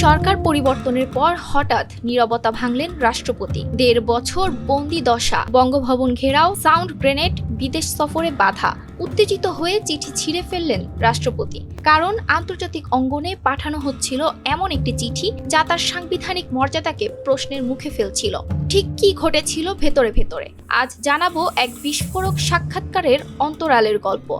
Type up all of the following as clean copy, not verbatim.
সরকার পরিবর্তনের পর হঠাৎ নীরবতা ভাঙলেন রাষ্ট্রপতি। ১.৫ বছর বন্দি দশা, বঙ্গভবন ঘেরাও, সাউন্ড গ্রেনেড, বিদেশ সফরে বাধা। উত্তেজিত হয়ে চিঠি ছিঁড়ে ফেললেন রাষ্ট্রপতি। কারণ আন্তর্জাতিক অঙ্গনে পাঠানো হচ্ছিল এমন একটি চিঠি যা তার সাংবিধানিক মর্যাদাকে প্রশ্নের মুখে ফেলছিল। ঠিক কি ঘটেছিল ভেতরে ভেতরে, আজ জানাবো এক বিস্ফোরক সাক্ষাৎকারের অন্তরালের গল্প।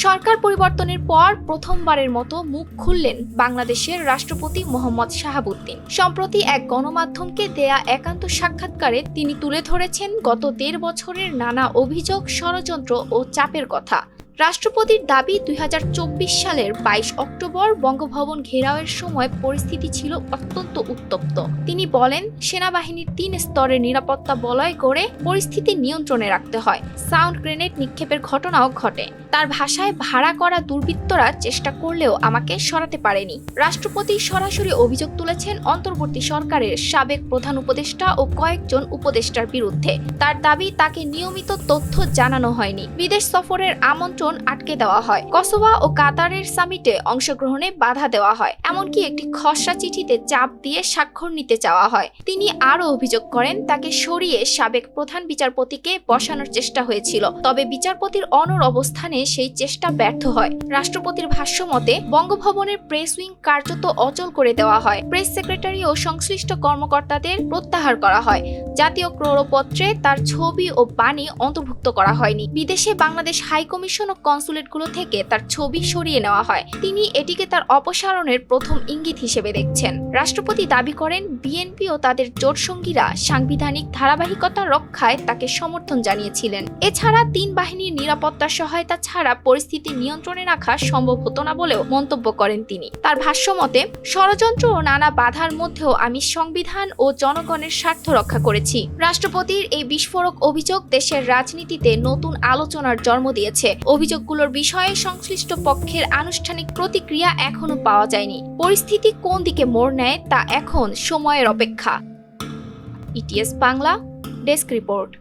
সরকার পরিবর্তনের পর প্রথমবারের মতো মুখ খুললেন বাংলাদেশের রাষ্ট্রপতি মোহাম্মদ শাহাবুদ্দিন। সম্প্রতি এক গণমাধ্যমকে দেয়া একান্ত সাক্ষাৎকারে তিনি তুলে ধরেছেন গত ১.৫ বছরের নানা অভিযোগ, ষড়যন্ত্র ও চাপের কথা। রাষ্ট্রপতির দাবি, ২০২৪ সালের ২২ অক্টোবর বঙ্গভবন ঘেরাওয়ের সময় পরিস্থিতি ছিল অত্যন্ত উত্তপ্ত। তিনি বলেন, সেনাবাহিনীর ৩ স্তরের নিরাপত্তা বলয় গড়ে পরিস্থিতি নিয়ন্ত্রণে রাখতে হয়। সাউন্ড গ্রেনেড নিক্ষেপের ঘটনাও ঘটে। তার ভাষায়, ভাড়া করা দুর্বৃত্তরা চেষ্টা করলেও আমাকে সরাতে পারেনি। রাষ্ট্রপতি সরাসরি অভিযোগ তুলেছেন অন্তর্বর্তী সরকারের সাবেক প্রধান উপদেষ্টা ও কয়েকজন উপদেষ্টার বিরুদ্ধে। তার দাবি, তাকে নিয়মিত তথ্য জানানো হয়নি, বিদেশ সফরের আমন্ত্রণ আটকে দেওয়া হয়, কসোভো ও কাতারের সামিটে অংশগ্রহণে বাধা দেওয়া হয়, এমনকি একটি খসড়া চিঠিতে চাপ দিয়ে স্বাক্ষর নিতে চাওয়া হয়। তিনি আরও অভিযোগ করেন, তাকে সরিয়ে সাবেক প্রধান বিচারপতিকে বসানোর চেষ্টা হয়েছিল, তবে বিচারপতির অনড় অবস্থানে সেই চেষ্টা ব্যর্থ হয়। রাষ্ট্রপতির ভাষ্য মতে, বঙ্গভবনের প্রেস উইং কার্যত অচল করে দেওয়া হয়, প্রেস সেক্রেটারি ও সংশ্লিষ্ট কর্মকর্তাদের প্রত্যাহার করা হয়, জাতীয় ক্রোড়পত্রে তার ছবি ও বাণী অন্তর্ভুক্ত করা হয়নি, বিদেশে বাংলাদেশ হাইকমিশন ও কনসুলেটগুলো থেকে তার ছবি সরিয়ে নেওয়া হয়। তিনি এটিকে তার অপসারণের প্রথম ইঙ্গিত হিসেবে দেখছেন। রাষ্ট্রপতি দাবি করেন, বিএনপি ও তাদের জোটসঙ্গীরা সাংবিধানিক ধারাবাহিকতা রক্ষায় তাকে সমর্থন জানিয়েছিলেন। এছাড়া ৩ বাহিনীর নিরাপত্তা সহায়তা ছাড়া পরিস্থিতি নিয়ন্ত্রণে রাখা সম্ভব হতো না বলেও মন্তব্য করেন তিনি। তার ভাষ্য মতে, ষড়যন্ত্র ও নানা বাধার মধ্যেও আমি সংবিধান ও জনগণের স্বার্থ রক্ষা করেছি। রাষ্ট্রপতির এই বিস্ফোরক অভিযোগ দেশের রাজনীতিতে নতুন আলোচনার জন্ম দিয়েছে। অভিযোগগুলোর বিষয়ে সংশ্লিষ্ট পক্ষের আনুষ্ঠানিক প্রতিক্রিয়া এখনো পাওয়া যায়নি। পরিস্থিতি কোন দিকে মোড় নেয় তা এখন সময়ের অপেক্ষা। ETS Bangla, desk report.